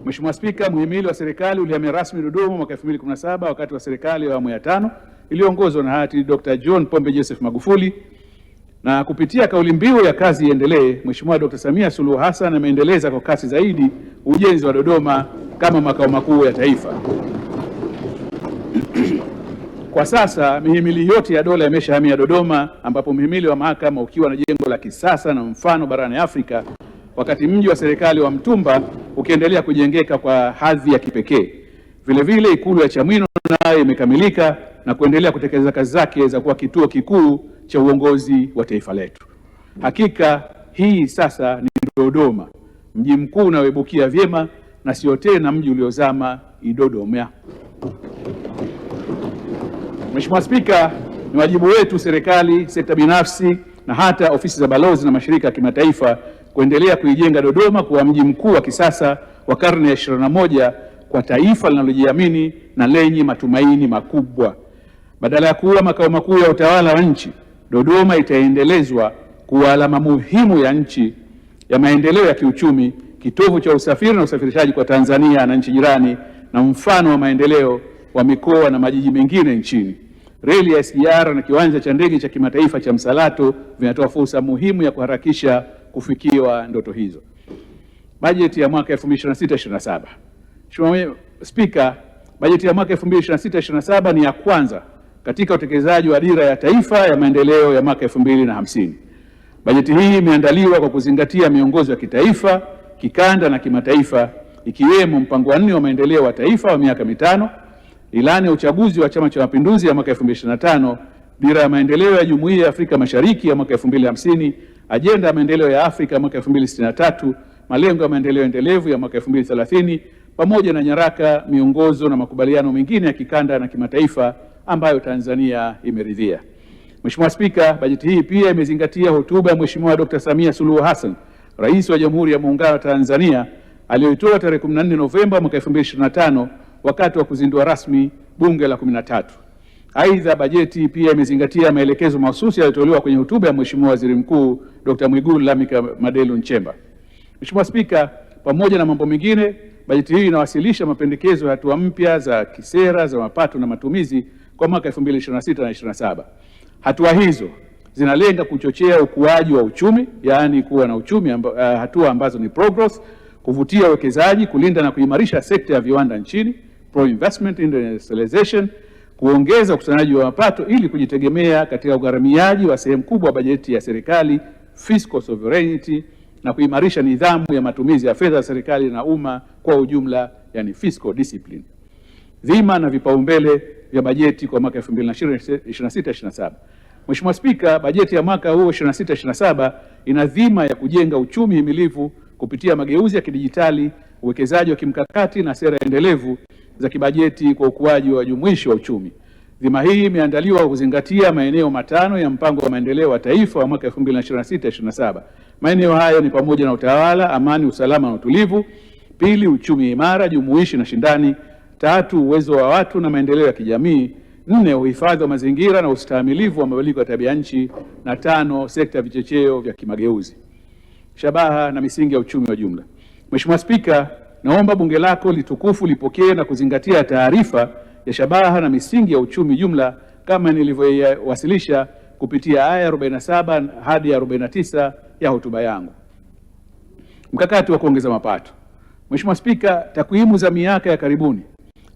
Mheshimiwa Spika, muhimili wa serikali ulihamia rasmi Dodoma mwaka 2017 wakati wa serikali ya awamu ya 5 iliyoongozwa na hayati Dr. John Pombe Joseph Magufuli, na kupitia kauli mbiu ya kazi iendelee, Mheshimiwa Dr. Samia Suluhu Hassan ameendeleza kwa kasi zaidi ujenzi wa Dodoma kama makao makuu ya taifa. Kwa sasa mihimili yote ya dola imeshahamia Dodoma, ambapo mhimili wa mahakama ukiwa na jengo la kisasa na mfano barani Afrika, wakati mji wa serikali wa Mtumba ukiendelea kujengeka kwa hadhi ya kipekee. Vile vile ikulu ya Chamwino nayo imekamilika na kuendelea kutekeleza kazi zake za kuwa kituo kikuu cha uongozi wa taifa letu. Hakika hii sasa ni Dodoma, mji mkuu unaoibukia vyema na sio tena mji uliozama Idodoma. Mheshimiwa Spika, ni wajibu wetu serikali, sekta binafsi na hata ofisi za balozi na mashirika ya kimataifa kuendelea kuijenga Dodoma kuwa mji mkuu wa kisasa wa karne ya 21 kwa taifa linalojiamini na lenye matumaini makubwa. Badala ya kuwa makao makuu ya utawala wa nchi, Dodoma itaendelezwa kuwa alama muhimu ya nchi ya maendeleo ya kiuchumi, kitovu cha usafiri na usafirishaji kwa Tanzania na nchi jirani, na mfano wa maendeleo wa mikoa na majiji mengine nchini. Reli ya SGR na kiwanja cha ndege cha kimataifa cha Msalato vinatoa fursa muhimu ya kuharakisha kufikiwa ndoto hizo. Bajeti ya mwaka 2026/27. Mheshimiwa Spika, bajeti ya mwaka 2026/27 ni ya kwanza katika utekelezaji wa dira ya taifa ya maendeleo ya mwaka 2050. Bajeti hii imeandaliwa kwa kuzingatia miongozo ya kitaifa, kikanda na kimataifa, ikiwemo mpango wa 4 wa maendeleo wa taifa wa miaka 5, ilani ya uchaguzi wa Chama cha Mapinduzi ya mwaka 2025, dira ya maendeleo ya Jumuiya ya Afrika Mashariki ya mwaka 2050, ajenda ya maendeleo ya Afrika mwaka 2063, malengo ya maendeleo endelevu ya mwaka 2030, pamoja na nyaraka, miongozo na makubaliano mengine ya kikanda na kimataifa ambayo Tanzania imeridhia. Mheshimiwa Spika, bajeti hii pia imezingatia hotuba ya Mheshimiwa Dr. Samia Suluhu Hassan, Rais wa Jamhuri ya Muungano wa Tanzania, aliyoitoa tarehe 14 Novemba mwaka 2025 wakati wa kuzindua rasmi Bunge la 13. Aidha, bajeti pia imezingatia maelekezo mahususi yaliyotolewa kwenye hotuba ya Mheshimiwa Waziri Mkuu Dr. Mwigulu Lameck Madelu Nchemba. Mheshimiwa Spika, pamoja na mambo mengine, bajeti hii inawasilisha mapendekezo ya hatua mpya za kisera za mapato na matumizi kwa mwaka 2026 na 27. Hatua hizo zinalenga kuchochea ukuaji wa uchumi, yaani kuwa na uchumi hatua ambazo ni progress, kuvutia uwekezaji, kulinda na kuimarisha sekta ya viwanda nchini, pro investment industrialization, kuongeza ukusanyaji wa mapato ili kujitegemea katika ugharamiaji wa sehemu kubwa bajeti ya serikali, fiscal sovereignty, na kuimarisha nidhamu ya matumizi ya fedha za serikali na umma kwa ujumla, yani fiscal discipline. Dhima na vipaumbele vya bajeti kwa mwaka 2026/27. Mheshimiwa Spika, bajeti ya mwaka huu 26/27 ina dhima ya kujenga uchumi himilivu kupitia mageuzi ya kidijitali, uwekezaji wa kimkakati na sera endelevu za kibajeti kwa ukuaji wa jumuishi wa uchumi. Dhima hii imeandaliwa kwa kuzingatia maeneo 5 ya mpango wa maendeleo wa taifa wa mwaka 2026/27. Maeneo hayo ni pamoja na utawala, amani, usalama na utulivu; 2, uchumi imara, jumuishi na shindani; 3, uwezo wa watu na maendeleo ya kijamii; 4, uhifadhi wa mazingira na ustahimilivu wa mabadiliko ya tabia nchi; na 5, sekta ya vichocheo vya kimageuzi. Shabaha na misingi ya uchumi wa jumla. Mheshimiwa Spika, naomba bunge lako litukufu lipokee na kuzingatia taarifa ya shabaha na misingi ya uchumi jumla kama nilivyowasilisha kupitia aya 47 hadi 49 ya hotuba yangu. Mkakati wa kuongeza mapato. Mheshimiwa Spika, takwimu za miaka ya karibuni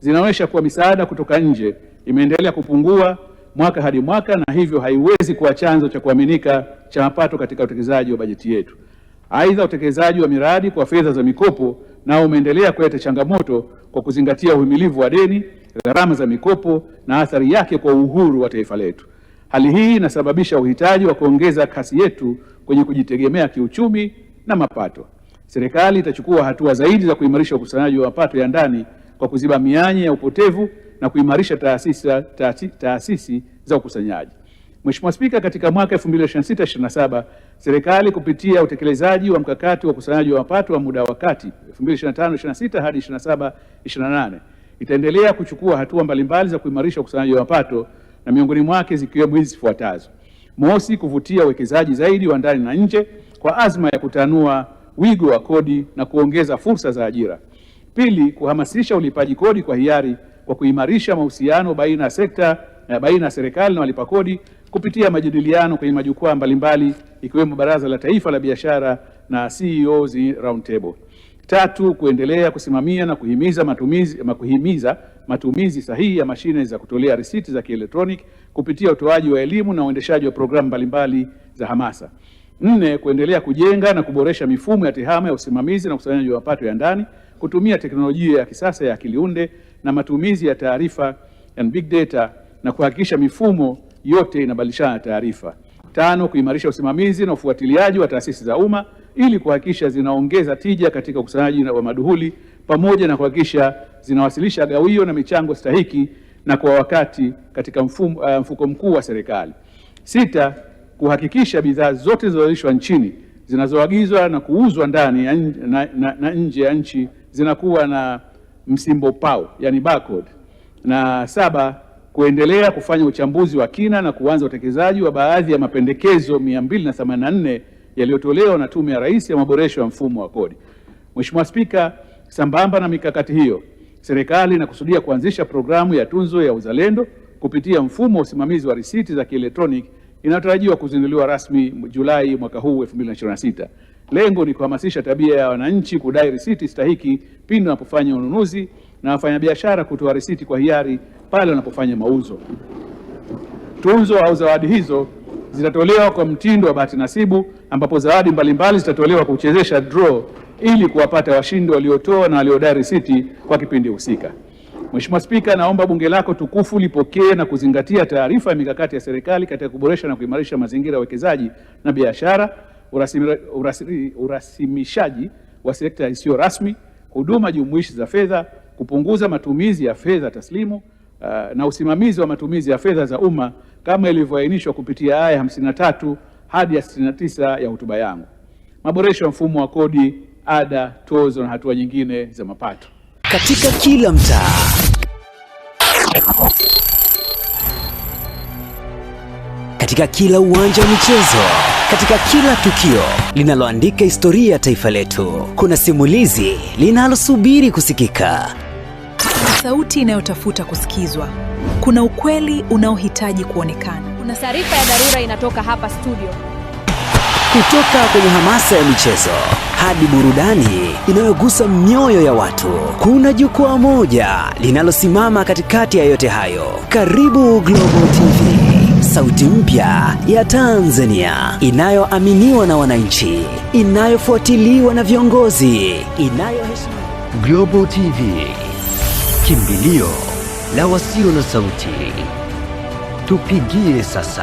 zinaonyesha kuwa misaada kutoka nje imeendelea kupungua mwaka hadi mwaka, na hivyo haiwezi kuwa chanzo cha kuaminika cha mapato katika utekelezaji wa bajeti yetu. Aidha, utekelezaji wa miradi kwa fedha za mikopo nao umeendelea kuleta changamoto kwa kuzingatia uhimilivu wa deni, gharama za mikopo na athari yake kwa uhuru wa taifa letu. Hali hii inasababisha uhitaji wa kuongeza kasi yetu kwenye kujitegemea kiuchumi na mapato. Serikali itachukua hatua zaidi za kuimarisha ukusanyaji wa mapato ya ndani kwa kuziba mianya ya upotevu na kuimarisha taasisi za ukusanyaji. Mheshimiwa Spika, katika mwaka 2026/27 serikali kupitia utekelezaji wa mkakati wa ukusanyaji wa mapato wa muda wa kati 2025/26 hadi 27/28 itaendelea kuchukua hatua mbalimbali za kuimarisha ukusanyaji wa mapato, na miongoni mwake zikiwemo hizi zifuatazo: mosi, kuvutia uwekezaji zaidi wa ndani na nje kwa azma ya kutanua wigo wa kodi na kuongeza fursa za ajira; Pili, kuhamasisha ulipaji kodi kwa hiari kwa kuimarisha mahusiano baina ya serikali na walipa kodi kupitia majadiliano kwenye majukwaa mbalimbali ikiwemo Baraza la Taifa la Biashara na CEOs Round Table. Tatu, kuendelea kusimamia na kuhimiza matumizi sahihi ya mashine za kutolea risiti za kielektroniki kupitia utoaji wa elimu na uendeshaji wa programu mbalimbali za hamasa. Nne, kuendelea kujenga na kuboresha mifumo ya tehama ya usimamizi na ukusanyaji wa mapato ya ndani, kutumia teknolojia ya kisasa ya akili unde na matumizi ya taarifa and big data na kuhakikisha mifumo yote inabadilishana taarifa. Tano, kuimarisha usimamizi na ufuatiliaji wa taasisi za umma ili kuhakikisha zinaongeza tija katika ukusanyaji wa maduhuli pamoja na kuhakikisha zinawasilisha gawio na michango stahiki na kwa wakati katika mfuko mkuu wa serikali. Sita, kuhakikisha bidhaa zote zinazozalishwa nchini zinazoagizwa na kuuzwa ndani na nje ya nchi zinakuwa na msimbo pao, yani barcode. Na saba, kuendelea kufanya uchambuzi wa kina na kuanza utekelezaji wa baadhi ya mapendekezo 284 yaliyotolewa na Tume ya Rais ya maboresho ya mfumo wa kodi. Mheshimiwa Spika, sambamba na mikakati hiyo, serikali inakusudia kuanzisha programu ya Tunzo ya Uzalendo kupitia mfumo wa usimamizi wa risiti za kielektroniki inayotarajiwa kuzinduliwa rasmi Julai mwaka huu 2026. Lengo ni kuhamasisha tabia ya wananchi kudai risiti stahiki pindi wanapofanya ununuzi na wafanyabiashara kutoa risiti kwa hiari pale wanapofanya mauzo. Tunzo au zawadi hizo zitatolewa kwa mtindo wa bahati nasibu ambapo zawadi mbalimbali zitatolewa kwa kuchezesha draw ili kuwapata washindi waliotoa na waliodai risiti kwa kipindi husika. Mheshimiwa Spika, naomba bunge lako tukufu lipokee na kuzingatia taarifa ya mikakati ya serikali katika kuboresha na kuimarisha mazingira ya uwekezaji na biashara, urasimishaji wa sekta isiyo rasmi, huduma jumuishi za fedha, kupunguza matumizi ya fedha taslimu na usimamizi wa matumizi ya fedha za umma kama ilivyoainishwa kupitia aya 53 hadi ya 69 ya hotuba yangu. Maboresho ya mfumo wa kodi, ada, tozo na hatua nyingine za mapato. Katika kila mtaa, katika kila uwanja wa michezo, katika kila tukio linaloandika historia ya taifa letu, kuna simulizi linalosubiri kusikika. Kuna sauti inayotafuta kusikizwa. Kuna ukweli unaohitaji kuonekana. Kuna taarifa ya dharura inatoka hapa studio. Kutoka kwenye hamasa ya michezo hadi burudani inayogusa mioyo ya watu, kuna jukwaa moja linalosimama katikati ya yote hayo. Karibu Global TV, sauti mpya ya Tanzania, inayoaminiwa na wananchi, inayofuatiliwa na viongozi, inayoheshimiwa. Global TV, kimbilio la wasio na sauti. Tupigie sasa.